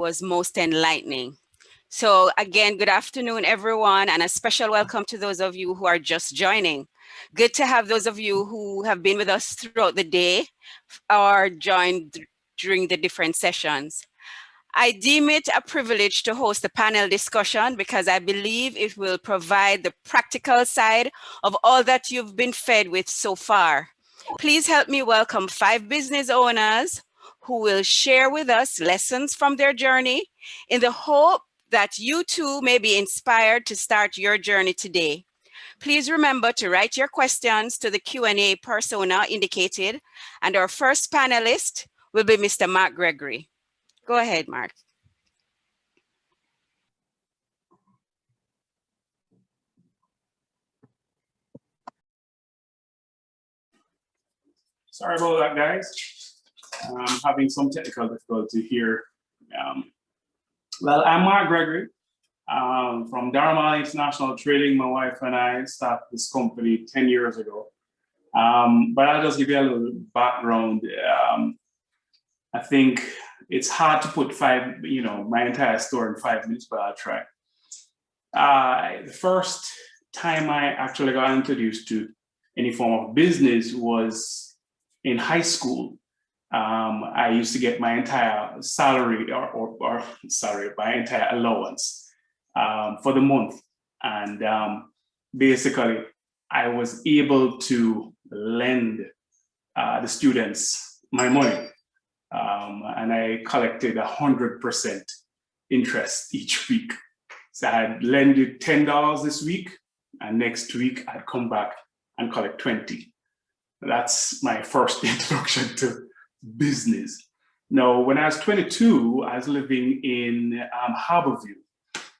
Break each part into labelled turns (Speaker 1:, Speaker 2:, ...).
Speaker 1: was most enlightening. So again, good afternoon, everyone, and a special welcome to those of you who are just joining. Good to have those of you who have been with us throughout the day or joined during the different sessions. I deem it a privilege to host a panel discussion because I believe it will provide the practical side of all that you've been fed with so far. Please help me welcome 5 business owners who will share with us lessons from their journey in the hope that you too may be inspired to start your journey today. Please remember to write your questions to the Q&A persona indicated, and our first panelist will be Mr. Mark Gregory. Go ahead, Mark.
Speaker 2: Sorry about that, guys. I'm having some technical difficulty here. Well, I'm Mark Gregory from Dharma International Trading. My wife and I started this company 10 years ago. But I'll just give you a little background. I think it's hard to put my entire story in 5 minutes, but I'll try. The first time I actually got introduced to any form of business was in high school. I used to get my entire salary my entire allowance for the month. And basically, I was able to lend the students my money. And I collected 100% interest each week. So I'd lend you $10 this week, and next week I'd come back and collect 20. That's my first introduction to business. Now, when I was 22, I was living in Harborview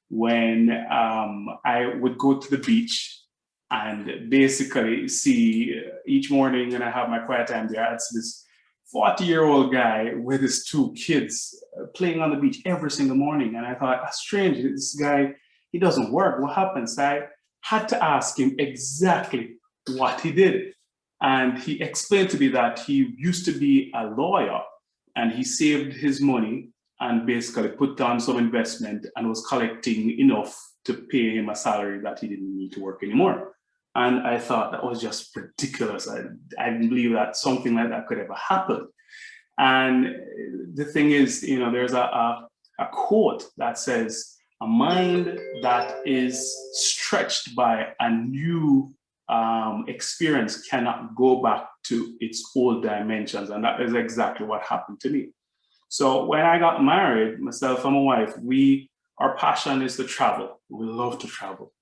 Speaker 2: when I would go to the beach and basically see each morning when I have my quiet time there, I'd see this 40-year-old guy with his 2 kids playing on the beach every single morning. And I thought, that's strange, this guy, he doesn't work. What happens? I had to ask him exactly what he did. And he explained to me that he used to be a lawyer and he saved his money and basically put down some investment and was collecting enough to pay him a salary that he didn't need to work anymore. And I thought that was just ridiculous. I didn't believe that something like that could ever happen. And the thing is, there's a quote that says, a mind that is stretched by a new experience cannot go back to its old dimensions. And that is exactly what happened to me. So when I got married, myself and my wife, our passion is to travel. We love to travel.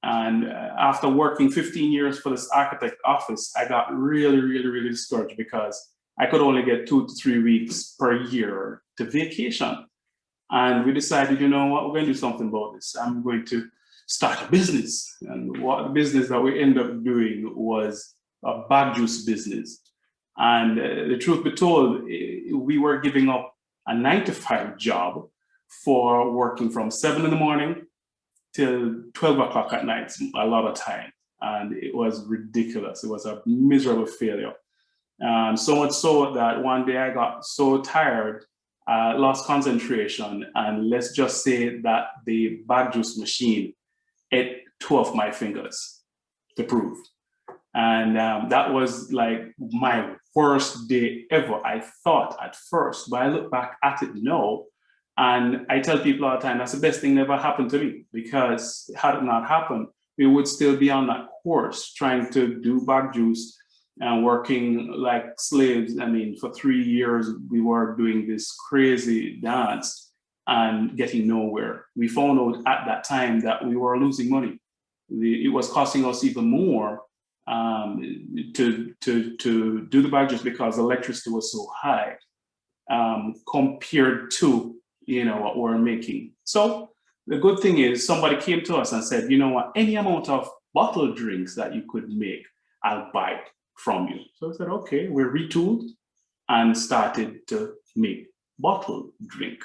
Speaker 2: And after working 15 years for this architect office, I got really, really, really discouraged because I could only get 2 to 3 weeks per year to vacation. And we decided, you know what, we're going to do something about this. I'm going to start a business. And what the business that we ended up doing was a bag juice business. And the truth be told, we were giving up a 9-to-5 job for working from 7 in the morning till 12 o'clock at night, a lot of time. And it was ridiculous. It was a miserable failure. So much so that one day I got so tired, lost concentration, and let's just say that the bag juice machine ate 2 of my fingers to prove. And that was like my worst day ever, I thought at first, but I look back at it now, and I tell people all the time, that's the best thing that ever happened to me, because had it not happened, we would still be on that course trying to do bag juice and working like slaves. I mean, for 3 years, we were doing this crazy dance and getting nowhere. We found out at that time that we were losing money. It was costing us even more to do the bag juice because electricity was so high compared to what we're making. So the good thing is somebody came to us and said, you know what, any amount of bottled drinks that you could make, I'll buy it from you. So I said, okay, we retooled and started to make bottled drink.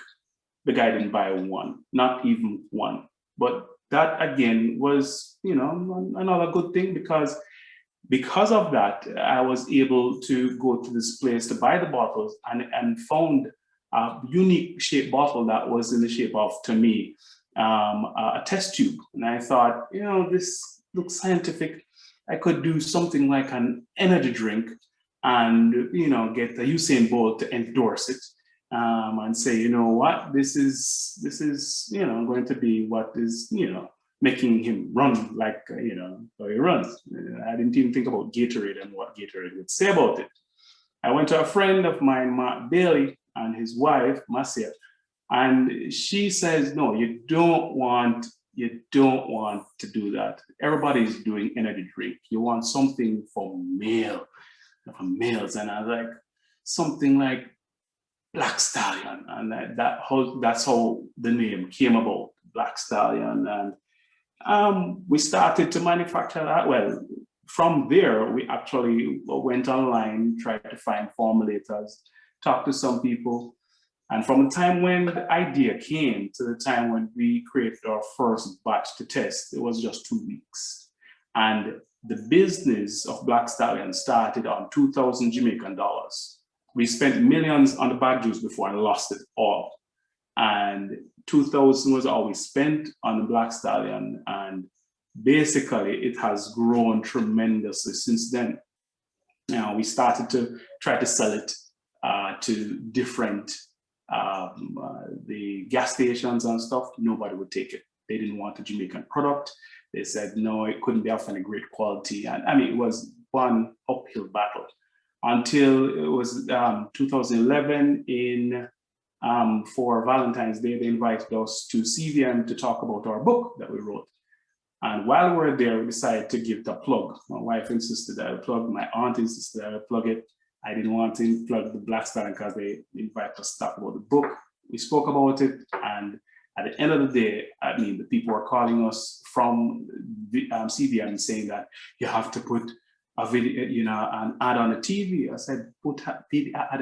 Speaker 2: The guy didn't buy one, not even one. But that again was, another good thing because of that, I was able to go to this place to buy the bottles and found a unique shaped bottle that was in the shape of, to me, a test tube. And I thought, this looks scientific. I could do something like an energy drink and, get the Usain Bolt to endorse it, and say, what, this is, going to be what is, making him run like, how he runs. I didn't even think about Gatorade and what Gatorade would say about it. I went to a friend of mine, Mark Bailey, and his wife, Marcia, and she says, no, you don't want to do that. Everybody's doing energy drink. You want something for males. And I was like, something like Black Stallion. And that's how the name came about, Black Stallion. And we started to manufacture that. Well, from there, we actually went online, tried to find formulators, talked to some people. And from the time when the idea came to the time when we created our first batch to test, it was just 2 weeks. And the business of Black Stallion started on 2,000 Jamaican dollars. We spent millions on the bad juice before and lost it all. And 2,000 was all we spent on the Black Stallion. And basically, it has grown tremendously since then. We started to try to sell it to different the gas stations and stuff. Nobody would take it. They didn't want a Jamaican product. They said, no, it couldn't be of any great quality. And I mean, it was one uphill battle until it was 2011 for Valentine's Day. They invited us to CVM to talk about our book that we wrote. And while we were there, we decided to give it a plug. My wife insisted I would plug, my aunt insisted I would plug it. I didn't want to plug the Black Stallion because they invited us to talk about the book. We spoke about it, and at the end of the day, I mean, the people were calling us from the CVM saying that you have to put a video, an ad on the TV. I said, put ad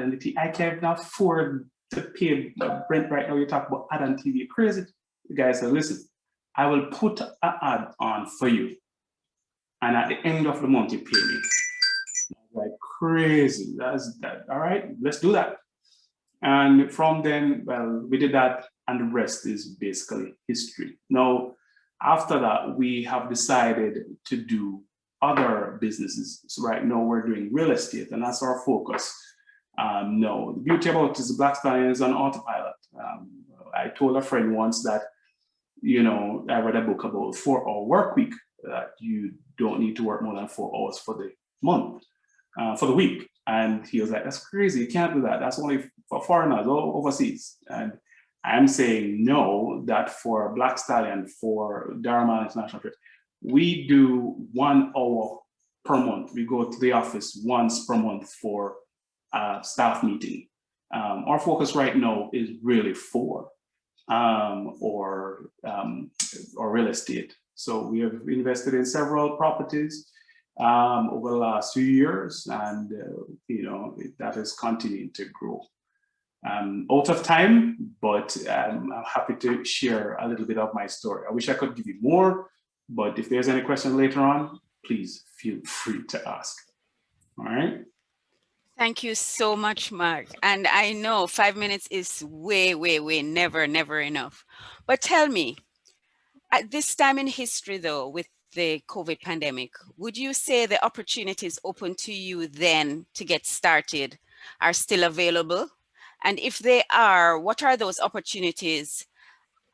Speaker 2: on the TV. I can't even afford to pay rent right now. You talk about ad on TV, you're crazy. The guy said, listen, I will put an ad on for you, and at the end of the month, you pay me. Like crazy. That's that. All right, let's do that. And from then, well, we did that, and the rest is basically history. Now, after that, we have decided to do other businesses. So right now, we're doing real estate, and that's our focus. No, the beauty about it is the Black Stallion is on autopilot. I told a friend once that, I read a book about 4-hour work week, that you don't need to work more than 4 hours for the month. For the week. And he was like, that's crazy, you can't do that. That's only for foreigners or overseas. And I'm saying no, that for Black Stallion, for Dharma International Trade, we do 1 hour per month. We go to the office once per month for a staff meeting. Our focus right now is really for or real estate. So we have invested in several properties over the last few years, and that is continuing to grow. Out of time, but I'm happy to share a little bit of my story. I wish I could give you more, but if there's any question later on, please feel free to ask. All right.
Speaker 1: Thank you so much, Mark. And I know 5 minutes is way, never enough. But tell me, at this time in history, though, with the COVID pandemic, would you say the opportunities open to you then to get started are still available? And if they are, what are those opportunities?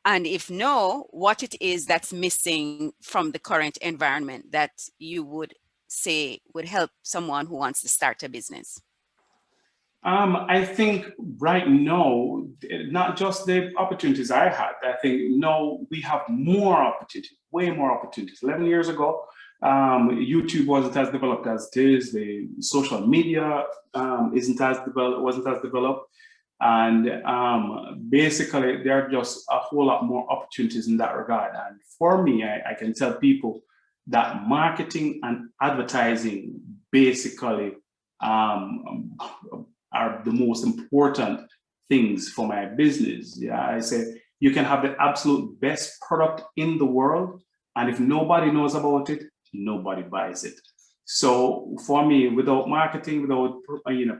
Speaker 1: And if no, what it is that's missing from the current environment that you would say would help someone who wants to start a business?
Speaker 2: I think right now, not just the opportunities I had, I think now we have more opportunities, way more opportunities. 11 years ago, YouTube wasn't as developed as it is. The social media wasn't as developed. And basically, there are just a whole lot more opportunities in that regard. And for me, I can tell people that marketing and advertising basically are the most important things for my business. Yeah, I say you can have the absolute best product in the world, and if nobody knows about it, nobody buys it. So for me, without marketing, without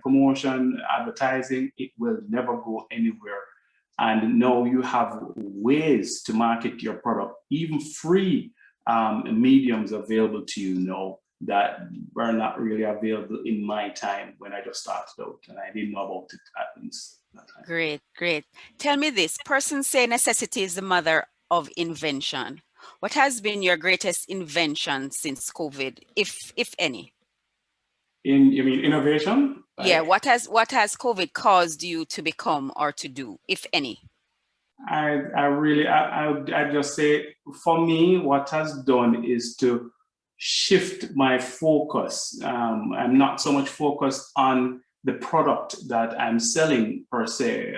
Speaker 2: promotion, advertising, it will never go anywhere. And now you have ways to market your product, even free mediums available to you now that were not really available in my time when I just started out, and I didn't know about it at least that time.
Speaker 1: Great, great. Tell me this, persons say necessity is the mother of invention. What has been your greatest invention since COVID, if any?
Speaker 2: You mean innovation?
Speaker 1: Yeah,
Speaker 2: Like,
Speaker 1: what has COVID caused you to become or to do, if any?
Speaker 2: I just say, for me, what has done is to shift my focus. I'm not so much focused on the product that I'm selling per se,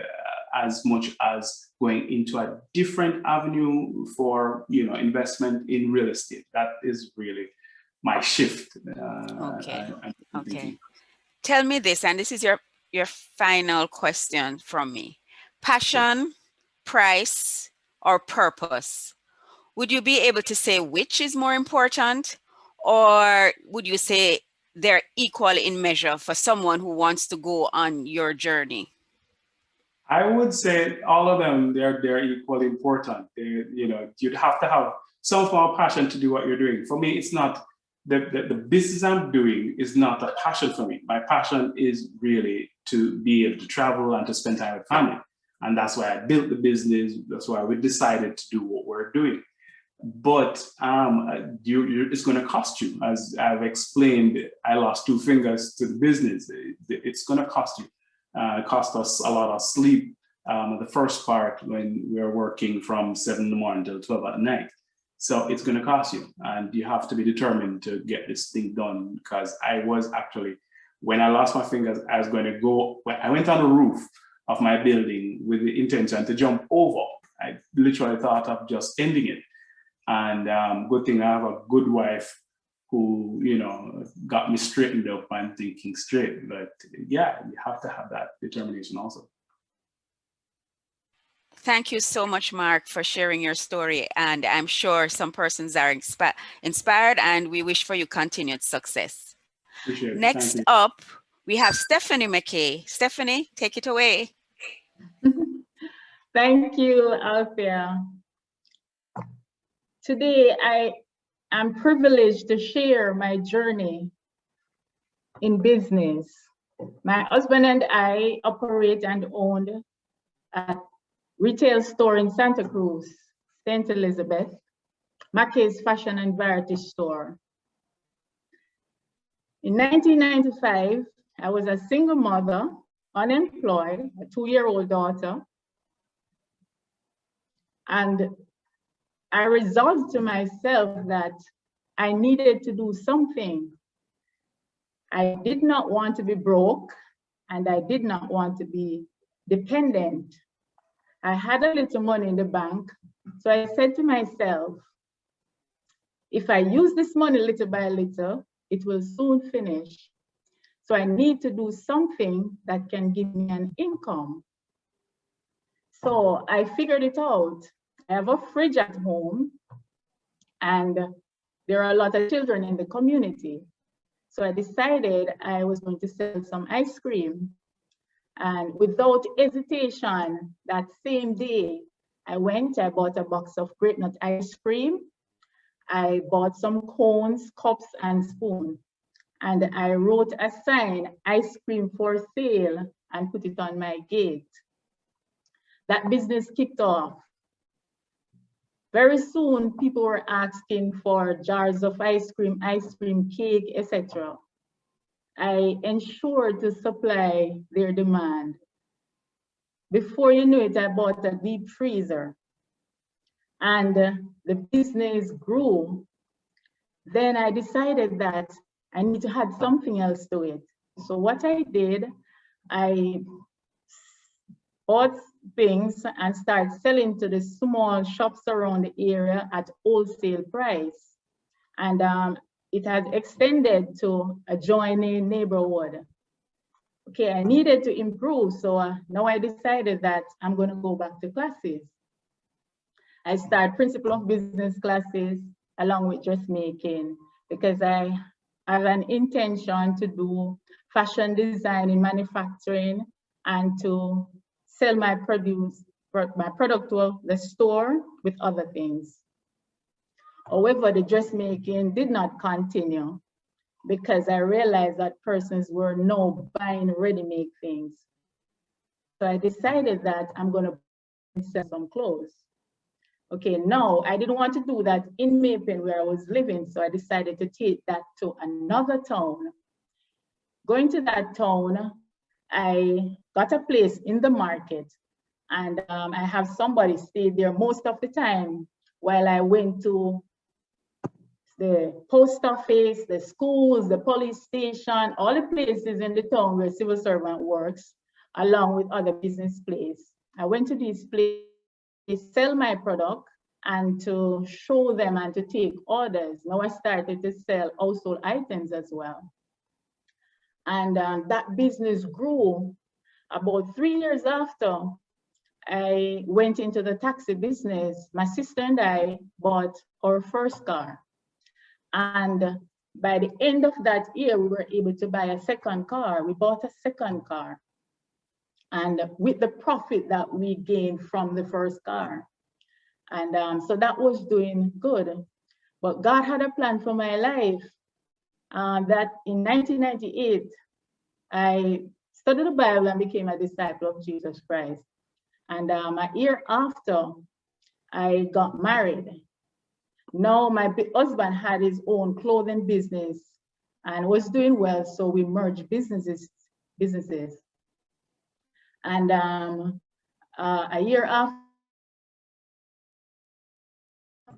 Speaker 2: as much as going into a different avenue for investment in real estate. That is really my shift.
Speaker 1: Okay,
Speaker 2: I'm
Speaker 1: okay.
Speaker 2: thinking.
Speaker 1: Tell me this, and this is your final question from me. Passion, price, or purpose? Would you be able to say which is more important, or would you say they're equal in measure for someone who wants to go on your journey?
Speaker 2: I would say all of them, they're equally important. You'd have to have some form of passion to do what you're doing. For me, it's not the business I'm doing is not a passion for me. My passion is really to be able to travel and to spend time with family. And that's why I built the business. That's why we decided to do what we're doing. But it's going to cost you. As I've explained, I lost 2 fingers to the business. It's going to cost you. It cost us a lot of sleep. The first part when we were working from 7 in the morning till 12 at night. So it's going to cost you, and you have to be determined to get this thing done. Because I was actually, when I lost my fingers, I was going to go. I went on the roof of my building with the intention to jump over. I literally thought of just ending it. And good thing I have a good wife who got me straightened up and thinking straight. But yeah, you have to have that determination also.
Speaker 1: Thank you so much, Mark, for sharing your story. And I'm sure some persons are inspired, and we wish for you continued success.
Speaker 2: Appreciate it. Thank
Speaker 1: Next
Speaker 2: you.
Speaker 1: up, we have Stephanie McKay. Stephanie, take it away.
Speaker 3: Thank you, Althea. Today, I am privileged to share my journey in business. My husband and I operate and own a retail store in Santa Cruz, St. Elizabeth, Mackay's Fashion and Variety Store. In 1995, I was a single mother, unemployed, a 2-year-old daughter, and I resolved to myself that I needed to do something. I did not want to be broke, and I did not want to be dependent. I had a little money in the bank, so I said to myself, if I use this money little by little, it will soon finish. So I need to do something that can give me an income. So I figured it out. I have a fridge at home, and there are a lot of children in the community. So I decided I was going to sell some ice cream. And without hesitation, that same day, I bought a box of Great Nut ice cream. I bought some cones, cups, and spoons. And I wrote a sign, ice cream for sale, and put it on my gate. That business kicked off. Very soon, people were asking for jars of ice cream, cake, etc. I ensured to supply their demand. Before you knew it, I bought a deep freezer, and the business grew. Then I decided that I need to add something else to it. So what I did, I bought things and started selling to the small shops around the area at wholesale price. And it has extended to adjoining neighborhood. Okay, I needed to improve, so now I decided that I'm going to go back to classes. I started principle of business classes along with dressmaking because I have an intention to do fashion design in manufacturing and to sell my product to the store with other things. However, the dressmaking did not continue because I realized that persons were now buying ready-made things. So I decided that I'm going to sell some clothes. Okay, now I didn't want to do that in Maypen where I was living, so I decided to take that to another town. Going to that town, I got a place in the market, and I have somebody stay there most of the time while I went to the post office, the schools, the police station, all the places in the town where civil servant works, along with other business places. I went to these places, sell my product, and to show them and to take orders. Now I started to sell household items as well. And that business grew. About 3 years after, I went into the taxi business. My sister and I bought our first car. And by the end of that year, we were able to buy a second car. We bought a second car. And with the profit that we gained from the first car. And so that was doing good. But God had a plan for my life that in 1998, I studied the Bible and became a disciple of Jesus Christ. And a year after, I got married. Now my husband had his own clothing business and was doing well, so we merged businesses. And a year after,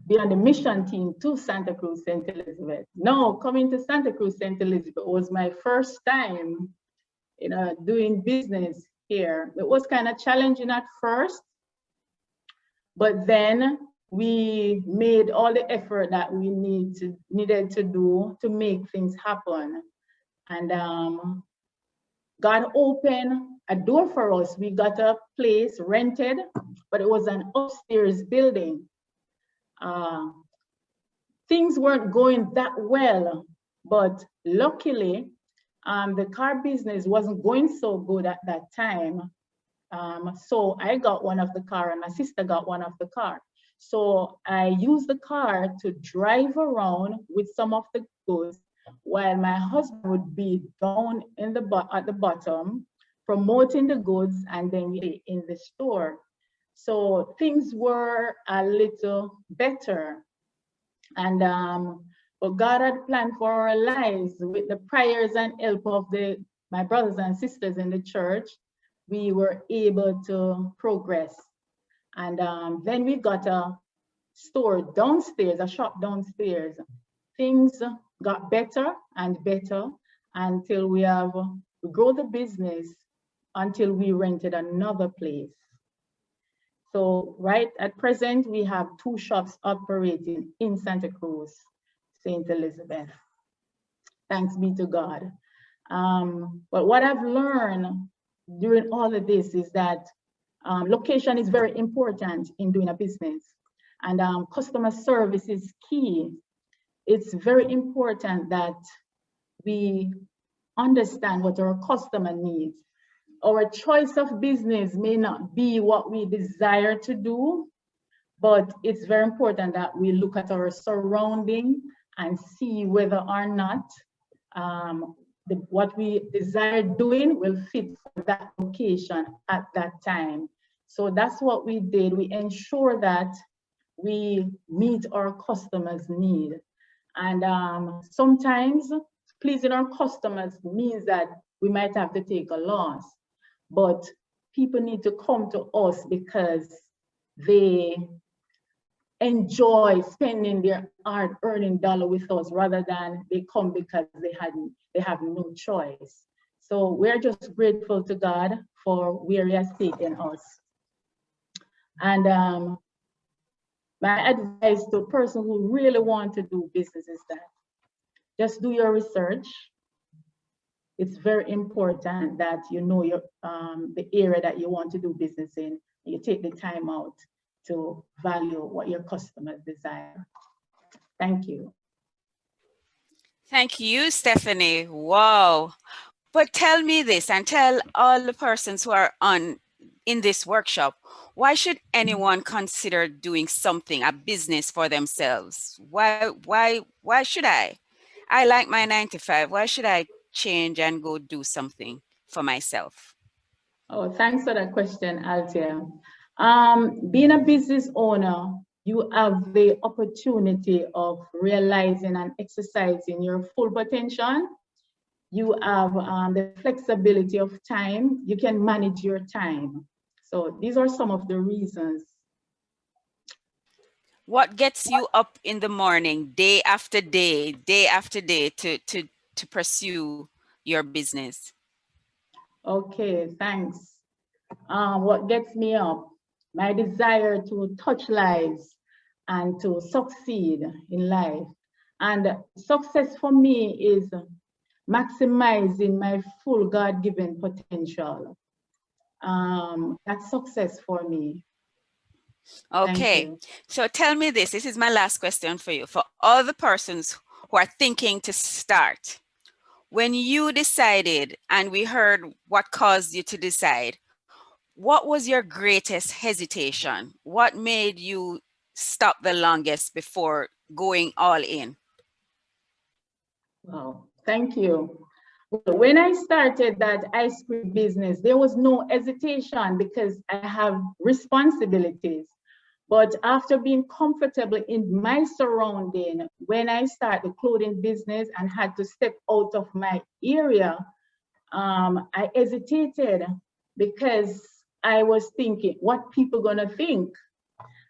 Speaker 3: be on the mission team to Santa Cruz, St. Elizabeth. Now coming to Santa Cruz, St. Elizabeth was my first time, doing business here. It was kind of challenging at first, but then we made all the effort that we needed to do to make things happen. And God opened a door for us. We got a place rented, but it was an upstairs building. Things weren't going that well, but luckily, the car business wasn't going so good at that time. So I got one of the car and my sister got one of the car. So I used the car to drive around with some of the goods while my husband would be down at the bottom promoting the goods and then we in the store. So things were a little better. And but God had planned for our lives with the prayers and help of my brothers and sisters in the church. We were able to progress. And then we got a store downstairs, a shop downstairs. Things got better and better until we grow the business until we rented another place. So right at present, we have 2 shops operating in Santa Cruz, St. Elizabeth. Thanks be to God. But what I've learned during all of this is that location is very important in doing a business, and customer service is key. It's very important that we understand what our customer needs. Our choice of business may not be what we desire to do, but it's very important that we look at our surrounding and see whether or not what we desire doing will fit for that location at that time. So that's what we did. We ensure that we meet our customers' need. And sometimes pleasing our customers means that we might have to take a loss, but people need to come to us because they enjoy spending their hard-earned dollar with us rather than they come because they have no choice. So we're just grateful to God for where He has taken us. And my advice to a person who really want to do business is that just do your research. It's very important that you know the area that you want to do business in. You take the time out to value what your customers desire. Thank you.
Speaker 1: Thank you, Stephanie. Wow. But tell me this and tell all the persons who are on in this workshop, why should anyone consider doing something, a business for themselves? Why should I? I like my 9 to 5. Why should I change and go do something for myself?
Speaker 3: Oh, thanks for that question, Althea. Being a business owner, you have the opportunity of realizing and exercising your full potential. You have the flexibility of time. You can manage your time. So these are some of the reasons.
Speaker 1: What gets you up in the morning, day after day, to pursue your business?
Speaker 3: Okay, thanks. What gets me up? My desire to touch lives and to succeed in life. And success for me is maximizing my full God-given potential. That's success for me. Thank
Speaker 1: Okay,
Speaker 3: you.
Speaker 1: so tell me this. This is my last question for you. For all the persons who are thinking to start, when you decided and we heard what caused you to decide, what was your greatest hesitation? What made you stop the longest before going all in?
Speaker 3: Wow, thank you. When I started that ice cream business, there was no hesitation because I have responsibilities. But after being comfortable in my surrounding, when I started the clothing business and had to step out of my area, I hesitated because I was thinking, what people gonna think?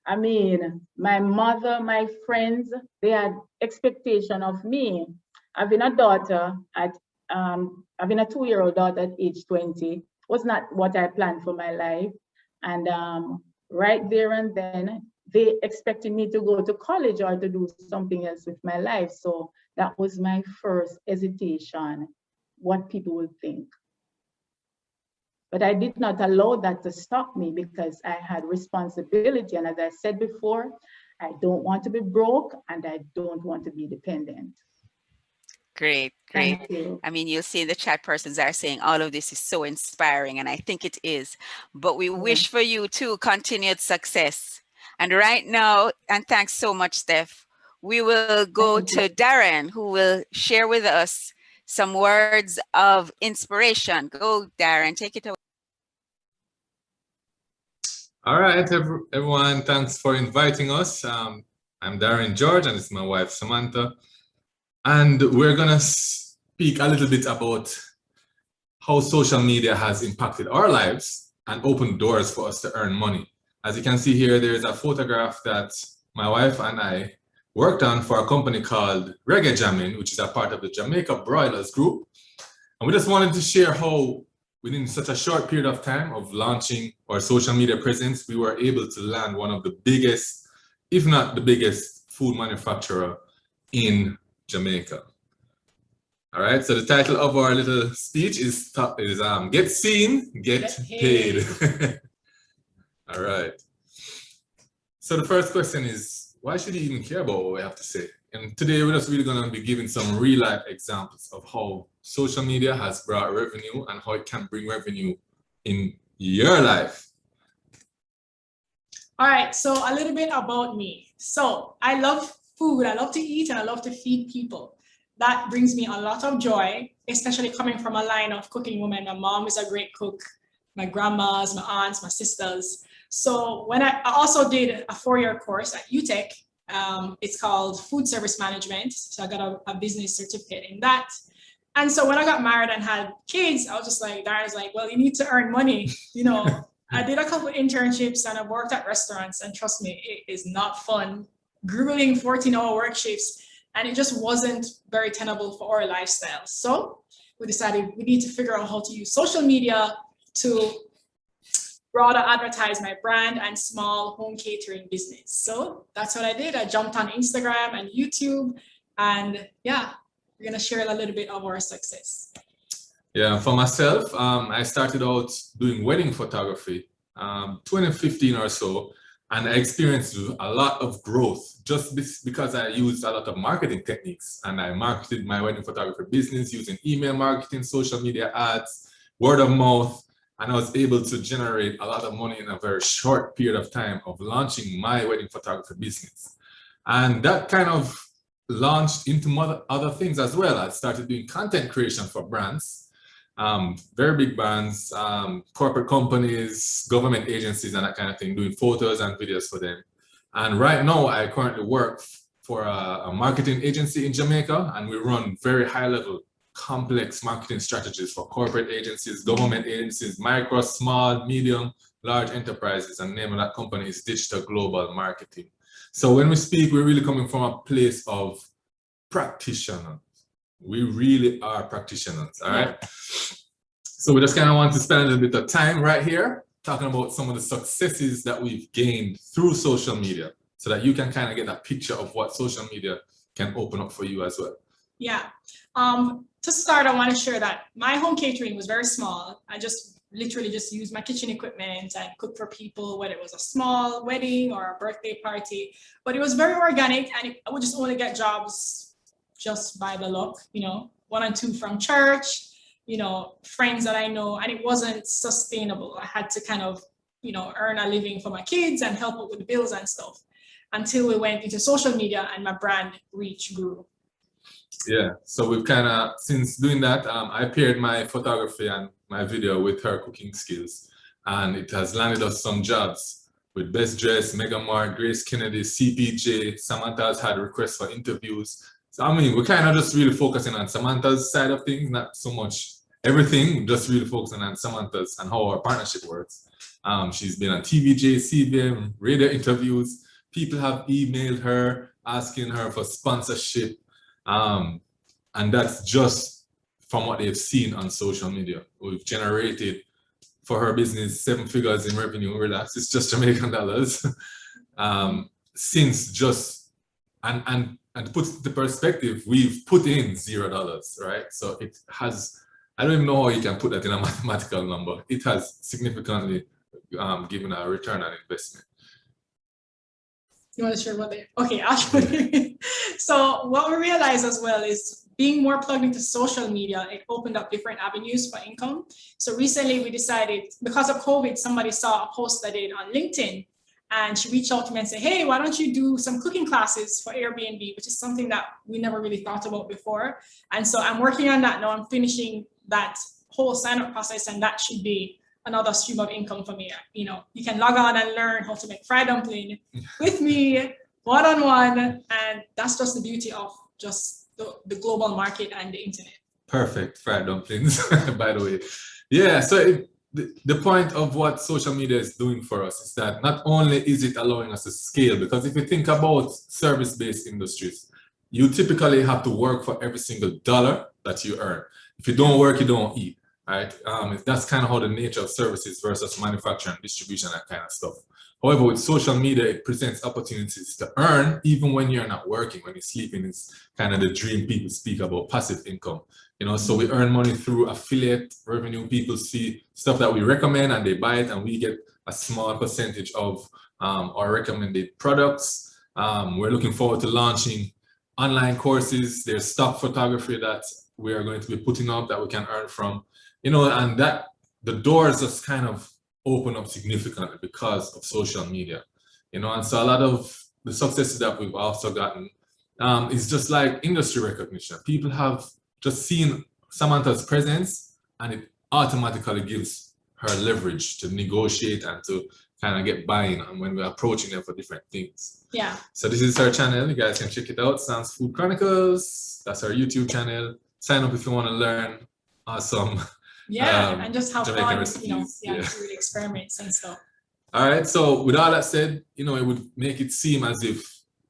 Speaker 3: I mean, my mother, my friends, they had expectation of me. Having a daughter at having a 2-year-old daughter at age 20 was not what I planned for my life. And right there and then, they expected me to go to college or to do something else with my life. So that was my first hesitation, what people would think. But I did not allow that to stop me because I had responsibility. And as I said before, I don't want to be broke and I don't want to be dependent.
Speaker 1: Great, great.
Speaker 3: Thank you.
Speaker 1: I mean, you'll see in the chat persons are saying all of this is so inspiring, and I think it is. But we wish for you too continued success. And right now, and thanks so much, Steph, we will go to Darren, who will share with us some words of inspiration. Go, Darren, take it away.
Speaker 4: All right, everyone, thanks for inviting us. I'm Darren George, and it's my wife, Samantha. And we're going to speak a little bit about how social media has impacted our lives and opened doors for us to earn money. As you can see here, there's a photograph that my wife and I worked on for a company called Reggae Jamming, which is a part of the Jamaica Broilers Group. And we just wanted to share how within such a short period of time of launching our social media presence, we were able to land one of the biggest, if not the biggest, food manufacturer in Jamaica. All right, so the title of our little speech is Get Seen, Get Paid. All right. So the first question is, why should you even care about what we have to say? And today we're just really going to be giving some real life examples of how social media has brought revenue and how it can bring revenue in your life.
Speaker 5: All right, so a little bit about me. So I love food, I love to eat, and I love to feed people. That brings me a lot of joy, especially coming from a line of cooking women. My mom is a great cook, my grandmas, my aunts, my sisters. So when I also did a 4-year course at UTech, it's called Food Service Management. So I got a business certificate in that. And so when I got married and had kids, I was just like, Darren's like, well, you need to earn money. You know, I did a couple of internships and I worked at restaurants, and trust me, it is not fun. Grueling 14-hour work shifts, and it just wasn't very tenable for our lifestyle. So we decided we need to figure out how to use social media to broader advertise my brand and small home catering business. So that's what I did. I jumped on Instagram and YouTube, and yeah, we're gonna share a little bit of our success.
Speaker 4: Yeah, for myself, I started out doing wedding photography, 2015 or so. And I experienced a lot of growth just because I used a lot of marketing techniques, and I marketed my wedding photography business using email marketing, social media ads, word of mouth, and I was able to generate a lot of money in a very short period of time of launching my wedding photography business. And that kind of launched into other things as well. I started doing content creation for brands. Very big brands, corporate companies, government agencies, and that kind of thing, doing photos and videos for them. And right now, I currently work for a marketing agency in Jamaica, and we run very high-level, complex marketing strategies for corporate agencies, government agencies, micro, small, medium, large enterprises, and the name of that company is Digital Global Marketing. So when we speak, we're really coming from a place of practitioner. We really are practitioners, all right? So we just kind of want to spend a little bit of time right here talking about some of the successes that we've gained through social media so that you can kind of get a picture of what social media can open up for you as well.
Speaker 5: Yeah. To start, I want to share that my home catering was very small. I just literally just used my kitchen equipment and cooked for people, whether it was a small wedding or a birthday party, but it was very organic, and I would just only get jobs just by the luck, you know, 1 and 2 from church, you know, friends that I know, and it wasn't sustainable. I had to kind of, you know, earn a living for my kids and help out with the bills and stuff until we went into social media and my brand reach grew.
Speaker 4: Yeah, so we've kind of, since doing that, I paired my photography and my video with her cooking skills, and it has landed us some jobs with Best Dress, Mega Mart, Grace Kennedy, CPJ. Samantha has had requests for interviews. So, I mean, we're kind of just really focusing on Samantha's side of things, not so much everything, just really focusing on Samantha's and how our partnership works. She's been on TVJ, CBM, radio interviews. People have emailed her, asking her for sponsorship. And that's just from what they've seen on social media. We've generated for her business 7 figures in revenue. Relax, it's just Jamaican dollars. Since just, and to put it into perspective, we've put in $0, right? So it has, I don't even know how you can put that in a mathematical number. It has significantly given a return on investment.
Speaker 5: You want to share what they, okay, I'll show you. So what we realized as well is being more plugged into social media, it opened up different avenues for income. So recently we decided, because of COVID, somebody saw a post that I did on LinkedIn, and she reached out to me and said, hey, why don't you do some cooking classes for Airbnb, which is something that we never really thought about before. And so I'm working on that now. I'm finishing that whole sign-up process, and that should be another stream of income for me. You know, you can log on and learn how to make fried dumpling with me one-on-one, and that's just the beauty of just the global market and the internet.
Speaker 4: Perfect, fried dumplings, by the way. Yeah, so the point of what social media is doing for us is that not only is it allowing us to scale, because if you think about service-based industries, you typically have to work for every single dollar that you earn. If you don't work, you don't eat, right? That's kind of how the nature of services versus manufacturing, distribution, that kind of stuff. However, with social media, it presents opportunities to earn even when you're not working. When you're sleeping, it's kind of the dream people speak about, passive income. You know, so we earn money through affiliate revenue. People see stuff that we recommend and they buy it, and we get a small percentage of our recommended products. We're looking forward to launching online courses. There's stock photography that we are going to be putting up that we can earn from, you know, and that the doors just kind of open up significantly because of social media, you know. And so a lot of the successes that we've also gotten is just like industry recognition. People have just seen Samantha's presence, and it automatically gives her leverage to negotiate and to kind of get buy-in and when we're approaching them for different things.
Speaker 5: Yeah.
Speaker 4: So this is our channel. You guys can check it out. Sam's Food Chronicles. That's our YouTube channel. Sign up if you want to learn awesome.
Speaker 5: Yeah, and just have
Speaker 4: Jamaican
Speaker 5: fun,
Speaker 4: recipes.
Speaker 5: you know, to really experiments and stuff.
Speaker 4: All right. So with all that said, you know, it would make it seem as if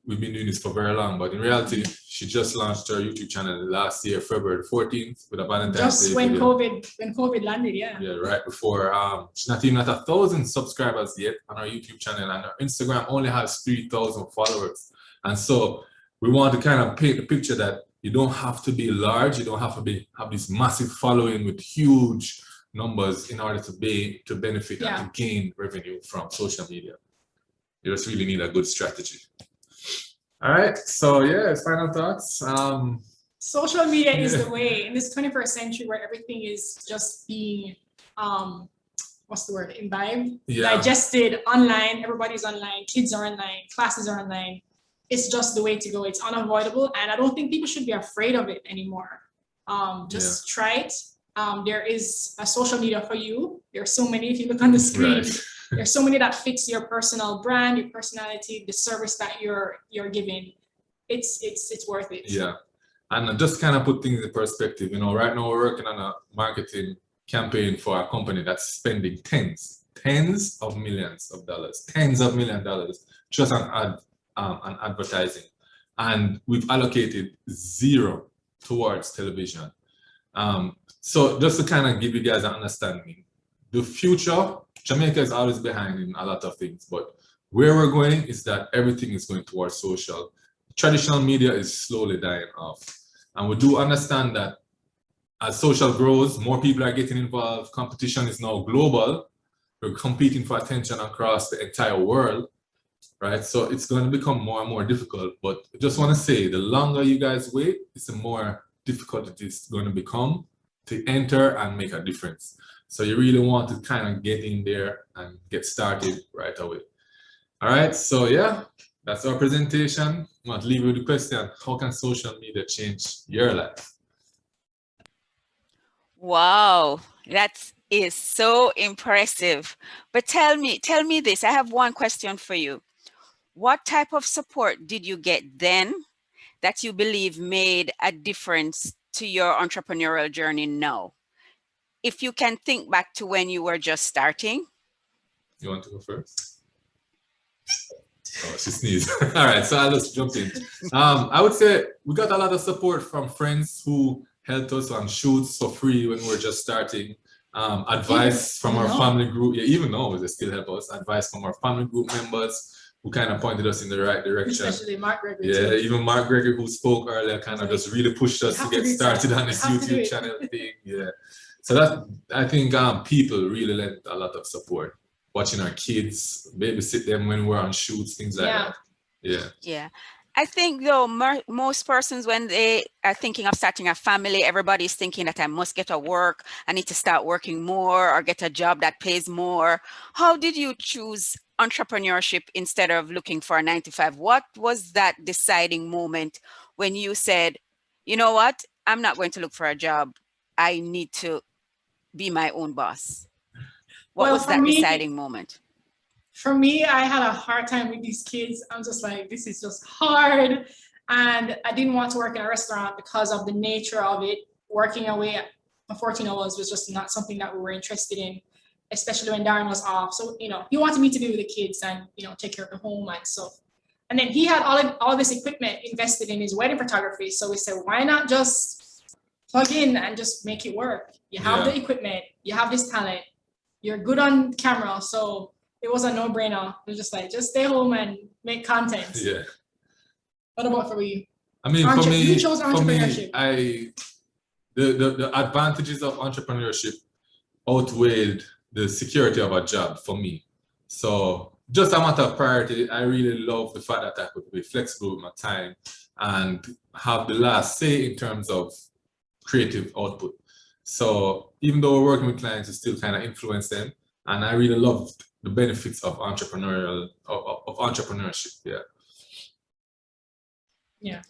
Speaker 4: we've been doing this for very long, but in reality, she just launched her YouTube channel last year, February 14th, with a Valentine's
Speaker 5: Just
Speaker 4: Day
Speaker 5: when
Speaker 4: video.
Speaker 5: COVID landed, yeah.
Speaker 4: Yeah, right before. She's not even at 1,000 subscribers yet on our YouTube channel, and her Instagram only has 3,000 followers. And so we want to kind of paint the picture that you don't have to be large, you don't have to have this massive following with huge numbers in order to benefit and to gain revenue from social media. You just really need a good strategy. All right, so yeah, final thoughts.
Speaker 5: Social media is the way in this 21st century where everything is just being, what's the word, imbibed, digested online. Everybody's online, kids are online, classes are online. It's just the way to go. It's unavoidable. And I don't think people should be afraid of it anymore. Just try it. There is a social media for you. There are so many, if you look on the screen, there's so many that fits your personal brand, your personality, the service that you're giving. It's worth it.
Speaker 4: Yeah. And just kind of put things in perspective, you know, right now we're working on a marketing campaign for a company that's spending tens of millions of dollars just on advertising. And we've allocated zero towards television. So just to kind of give you guys an understanding, the future, Jamaica is always behind in a lot of things, but where we're going is that everything is going towards social. Traditional media is slowly dying off. And we do understand that as social grows, more people are getting involved. Competition is now global. We're competing for attention across the entire world, right? So it's going to become more and more difficult. But I just want to say, the longer you guys wait, it's the more difficult it is going to become to enter and make a difference. So you really want to kind of get in there and get started right away. All right, so yeah, that's our presentation. I want to leave you with the question, how can social media change your life?
Speaker 1: Wow, that is so impressive. But tell me this, I have one question for you. What type of support did you get then that you believe made a difference to your entrepreneurial journey now? If you can think back to when you were just starting.
Speaker 4: You want to go first? Oh, she sneezed. All right, so I'll just jump in. I would say we got a lot of support from friends who helped us on shoots for free when we were just starting. Advice from our family group, even though they still help us. Advice from our family group members who kind of pointed us in the right direction.
Speaker 5: Especially Mark Gregory.
Speaker 4: Yeah, even Mark Gregory, who spoke earlier, kind of just really pushed us to get started on this YouTube channel thing. Yeah, so that I think people really lent a lot of support. Watching our kids, babysit them when we're on shoots, things like that. Yeah.
Speaker 1: I think though, most persons, when they are thinking of starting a family, everybody's thinking that I must get a work, I need to start working more or get a job that pays more. How did you choose entrepreneurship instead of looking for a 9-to-5? What was that deciding moment when you said, you know what, I'm not going to look for a job, I need to be my own boss? What was that deciding moment?
Speaker 5: For me, I had a hard time with these kids. I'm just like, this is just hard. And I didn't want to work in a restaurant because of the nature of it. Working away for 14 hours was just not something that we were interested in, especially when Darren was off. So, you know, he wanted me to be with the kids and, you know, take care of the home and stuff. And then he had all this equipment invested in his wedding photography. So we said, why not just plug in and just make it work? You have the equipment, you have this talent, you're good on camera, so it was a no-brainer. It was just like, just stay home and make content.
Speaker 4: Yeah.
Speaker 5: What about for you?
Speaker 4: I mean, for me,
Speaker 5: you chose entrepreneurship.
Speaker 4: The advantages of entrepreneurship outweighed the security of a job for me. So just a matter of priority, I really love the fact that I could be flexible with my time and have the last say in terms of creative output. So even though we're working with clients, we still kind of influence them. And I really loved the benefits of entrepreneurship.
Speaker 5: Yeah.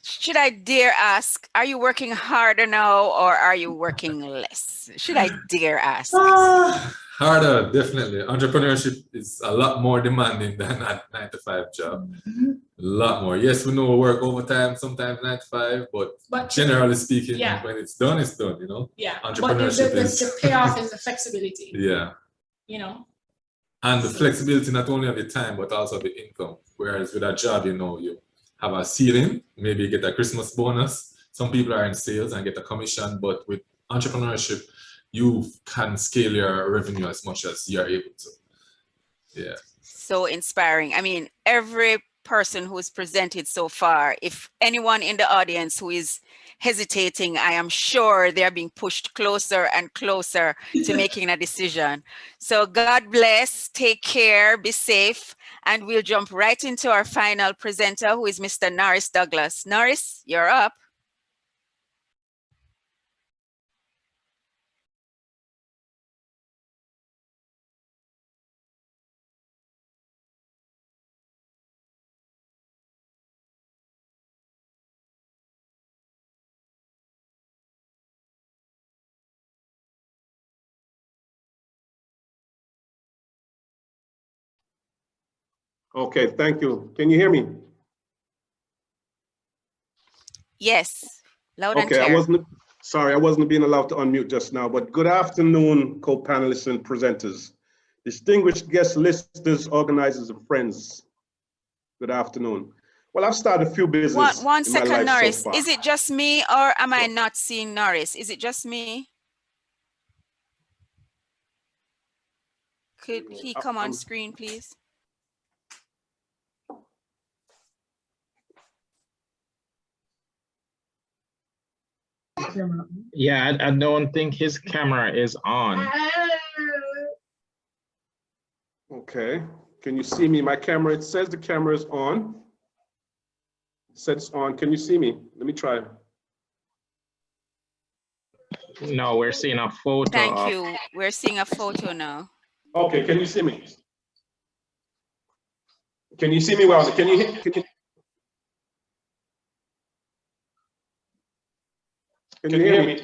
Speaker 1: Should I dare ask, are you working harder now or are you working less? Should I dare ask?
Speaker 4: Harder, definitely. Entrepreneurship is a lot more demanding than a 9-to-5 job. A lot more. Yes, we know we work overtime, sometimes 9-to-5, but generally speaking, when it's done, you know?
Speaker 5: Yeah,
Speaker 4: entrepreneurship
Speaker 5: but the payoff is the flexibility.
Speaker 4: Yeah.
Speaker 5: You know?
Speaker 4: And the flexibility not only of the time, but also the income. Whereas with a job, you know, you have a ceiling, maybe you get a Christmas bonus. Some people are in sales and get a commission, but with entrepreneurship, you can scale your revenue as much as you're able to. Yeah.
Speaker 1: So inspiring. I mean, every person who's presented so far. If anyone in the audience who is hesitating, I am sure they're being pushed closer and closer to making a decision. So God bless, take care, be safe, and we'll jump right into our final presenter, who is Mr. Norris Douglas. Norris, you're up.
Speaker 6: Okay, thank you. Can you hear me?
Speaker 1: Yes, loud and
Speaker 6: Okay,
Speaker 1: clear.
Speaker 6: I wasn't being allowed to unmute just now, but good afternoon, co-panelists and presenters, distinguished guest listers, organizers, and friends. Good afternoon. Well, I've started a few businesses
Speaker 1: One
Speaker 6: in my
Speaker 1: second,
Speaker 6: life
Speaker 1: Norris.
Speaker 6: so far.
Speaker 1: Is it just me, or am I not seeing Norris? Is it just me? Could he come on screen, please?
Speaker 7: Yeah, I don't think his camera is on.
Speaker 6: Okay, can you see me? My camera, it says the camera is on. It says it's on. Can you see me? Let me try.
Speaker 7: No, we're seeing a photo.
Speaker 1: Thank you. We're seeing a photo now.
Speaker 6: Okay, can you see me? Can you see me well? Can you hear me?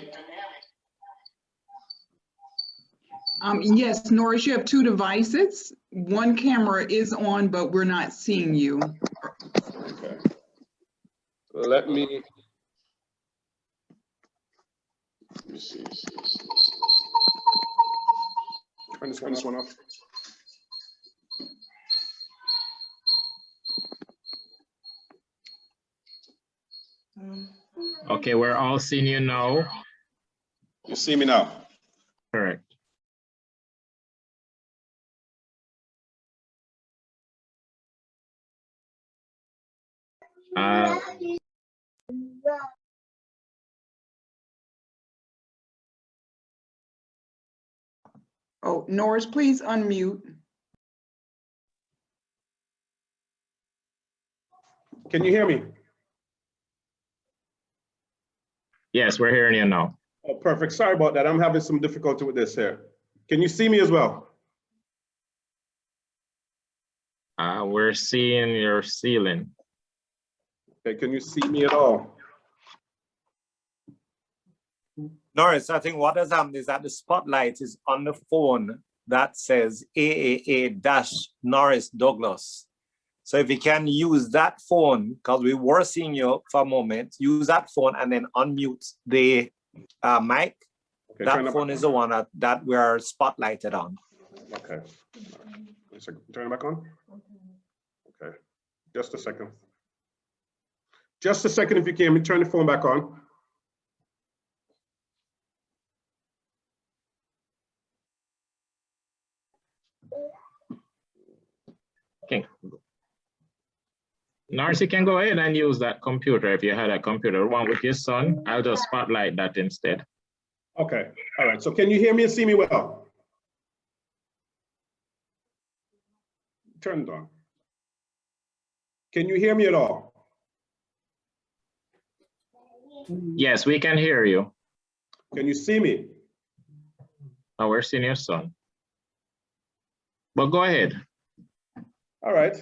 Speaker 8: Yes, Norris, you have two devices. One camera is on, but we're not seeing you.
Speaker 6: Okay. Let me see. Turn this one off.
Speaker 7: Okay, we're all seeing you now.
Speaker 6: You see me now?
Speaker 7: Correct.
Speaker 8: Oh, Norris, please unmute.
Speaker 6: Can you hear me?
Speaker 7: Yes, we're hearing you now.
Speaker 6: Oh, perfect. Sorry about that. I'm having some difficulty with this here. Can you see me as well?
Speaker 7: We're seeing your ceiling.
Speaker 6: Okay, can you see me at all?
Speaker 9: Norris, I think what has happened is that the spotlight is on the phone that says AAA-Norris Douglas. So if you can use that phone, because we were seeing you for a moment, use that phone and then unmute the mic. Okay, that phone is the one that we are spotlighted on.
Speaker 6: Okay. Turn it back on? Okay. Just a second. Just a second if you can. Turn the phone back on.
Speaker 7: Okay. Norris, you can go ahead and use that computer if you had a computer, one with your son. I'll just spotlight that instead.
Speaker 6: Okay. All right. So can you hear me and see me well? Turn it on. Can you hear me at all?
Speaker 7: Yes, we can hear you.
Speaker 6: Can you see me?
Speaker 7: Oh, we're seeing your son. But go ahead.
Speaker 6: All right.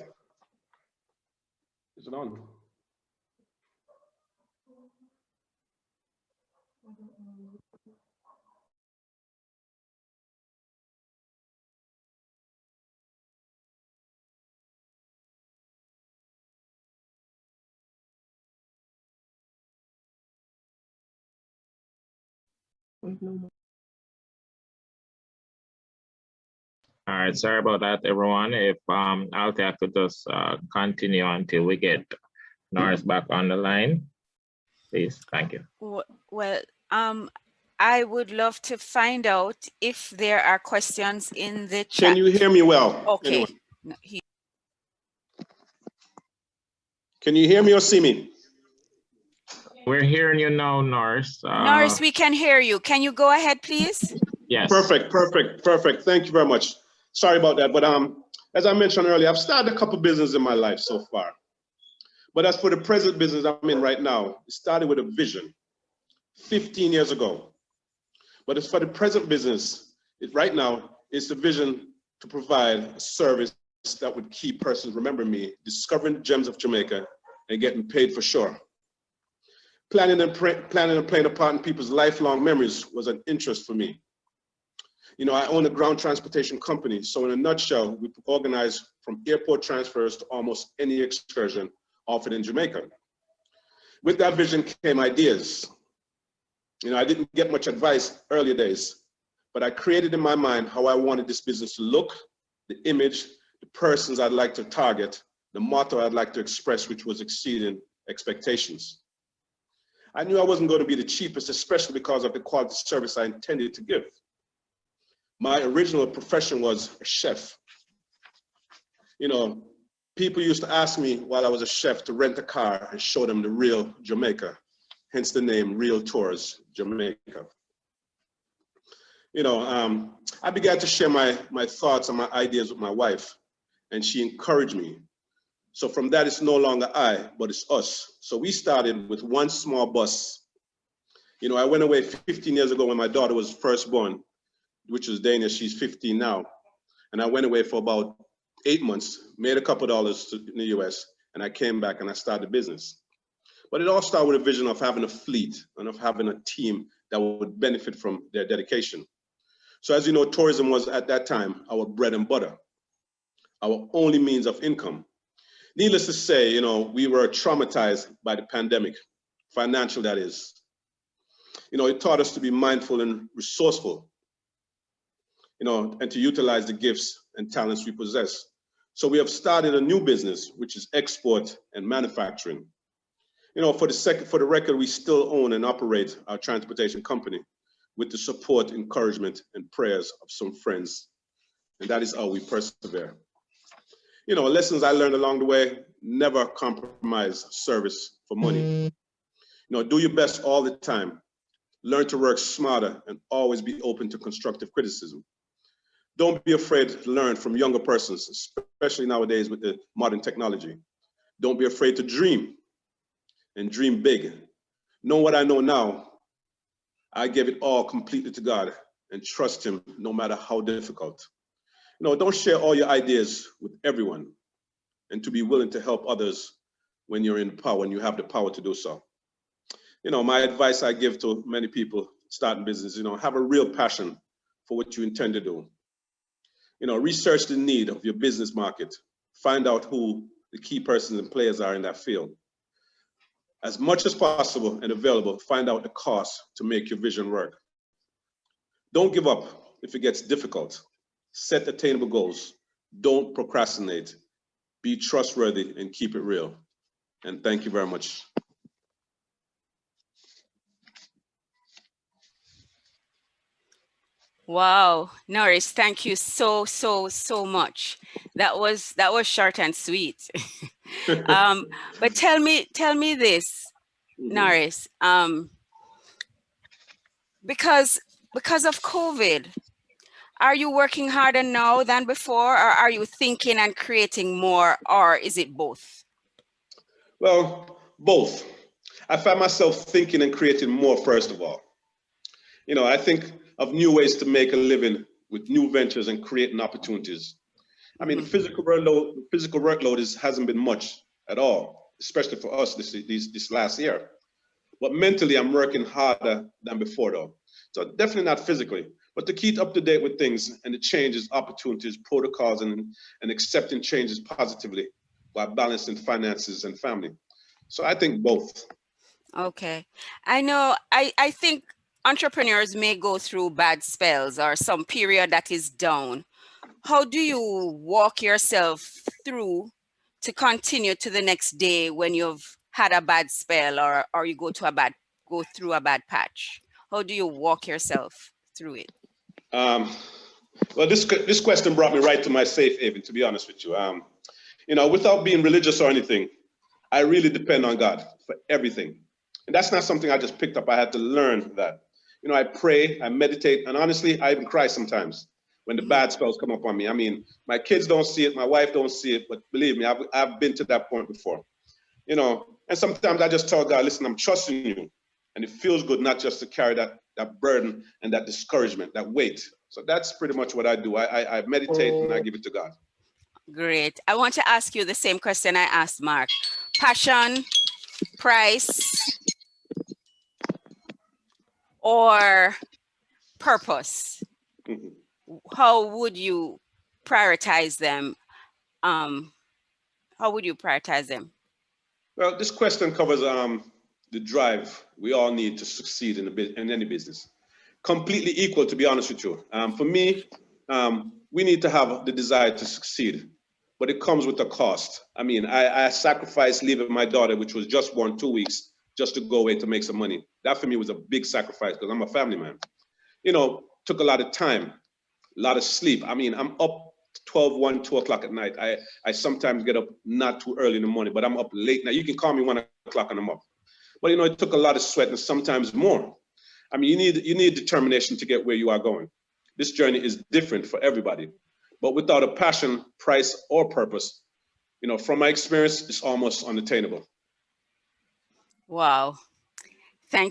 Speaker 6: Is it on?
Speaker 7: All right, sorry about that, everyone. If Althea could just continue until we get Norris back on the line, please. Thank you.
Speaker 1: Well, I would love to find out if there are questions in the chat.
Speaker 6: Can you hear me well?
Speaker 1: Okay.
Speaker 6: Anyway.
Speaker 1: No,
Speaker 6: Can you hear me or see me?
Speaker 7: We're hearing you now, Norris.
Speaker 1: Norris, we can hear you. Can you go ahead, please?
Speaker 7: Yes.
Speaker 6: Perfect. Thank you very much. Sorry about that, but as I mentioned earlier, I've started a couple businesses in my life so far. But as for the present business I'm in right now, it started with a vision 15 years ago. But as for the present business, right now, it's the vision to provide a service that would keep persons remembering me, discovering gems of Jamaica, and getting paid for sure. Planning and playing a part in people's lifelong memories was an interest for me. You know, I own a ground transportation company, so in a nutshell, we organize from airport transfers to almost any excursion offered in Jamaica. With that vision came ideas. You know, I didn't get much advice earlier days, but I created in my mind how I wanted this business to look, the image, the persons I'd like to target, the motto I'd like to express, which was exceeding expectations. I knew I wasn't going to be the cheapest, especially because of the quality service I intended to give. My original profession was a chef. You know, people used to ask me while I was a chef to rent a car and show them the real Jamaica, hence the name Real Tours Jamaica. You know, I began to share my thoughts and my ideas with my wife, and she encouraged me. So from that, it's no longer I, but it's us. So we started with one small bus. You know, I went away 15 years ago when my daughter was first born, which was Danish. She's 15 now. And I went away for about 8 months, made a couple dollars in the US, and I came back and I started a business. But it all started with a vision of having a fleet and of having a team that would benefit from their dedication. So as you know, tourism was at that time our bread and butter, our only means of income. Needless to say, you know, we were traumatized by the pandemic, financial that is. You know, it taught us to be mindful and resourceful, you know, and to utilize the gifts and talents we possess. So we have started a new business, which is export and manufacturing. You know, for the record, we still own and operate our transportation company with the support, encouragement, and prayers of some friends. And that is how we persevere. You know, lessons I learned along the way: never compromise service for money. You know, do your best all the time. Learn to work smarter and always be open to constructive criticism. Don't be afraid to learn from younger persons, especially nowadays with the modern technology. Don't be afraid to dream and dream big. Know what I know now. I give it all completely to God and trust Him no matter how difficult. No, don't share all your ideas with everyone, and to be willing to help others when you're in power, when you have the power to do so. You know, my advice I give to many people starting business, you know, have a real passion for what you intend to do. You know, research the need of your business market. Find out who the key persons and players are in that field. As much as possible and available, find out the cost to make your vision work. Don't give up if it gets difficult. Set attainable goals. Don't procrastinate. Be trustworthy and keep it real. And thank you very much.
Speaker 1: Wow, Norris, thank you so much. That was short and sweet. But tell me this, Norris. Because of COVID, are you working harder now than before, or are you thinking and creating more, or is it both?
Speaker 6: Well, both. I find myself thinking and creating more, first of all. You know, I think of new ways to make a living with new ventures and creating opportunities. I mean, the physical workload hasn't been much at all, especially for us this last year. But mentally, I'm working harder than before, though. So definitely not physically, but to keep up to date with things and the changes, opportunities, protocols, and accepting changes positively while balancing finances and family. So I think both.
Speaker 1: Okay. I know, I think entrepreneurs may go through bad spells or some period that is down. How do you walk yourself through to continue to the next day when you've had a bad spell or you go through a bad patch? How do you walk yourself through it?
Speaker 6: Well, this question brought me right to my safe haven, to be honest with you. You know, without being religious or anything, I really depend on God for everything. And that's not something I just picked up. I had to learn that. You know, I pray, I meditate, and honestly, I even cry sometimes when the bad spells come up on me. I mean, my kids don't see it, my wife don't see it, but believe me, I've been to that point before. You know, and sometimes I just tell God, listen, I'm trusting you. And it feels good not just to carry that burden and that discouragement, that weight. So that's pretty much what I do. I meditate and I give it to God.
Speaker 1: Great. I want to ask you the same question I asked Mark. Passion, price, or purpose? How would you prioritize them? How would you prioritize them?
Speaker 6: Well, this question covers the drive we all need to succeed in any business. Completely equal, to be honest with you. For me, we need to have the desire to succeed, but it comes with a cost. I mean, I sacrificed leaving my daughter, which was just born 2 weeks, just to go away to make some money. That for me was a big sacrifice because I'm a family man. You know, took a lot of time, a lot of sleep. I mean, I'm up 12, 1, 2 o'clock at night. I sometimes get up not too early in the morning, but I'm up late now. You can call me 1 o'clock and I'm up. But you know, it took a lot of sweat and sometimes more. I mean, you need determination to get where you are going. This journey is different for everybody, but without a passion, price, or purpose, you know, from my experience, it's almost unattainable.
Speaker 1: Wow. Thank you.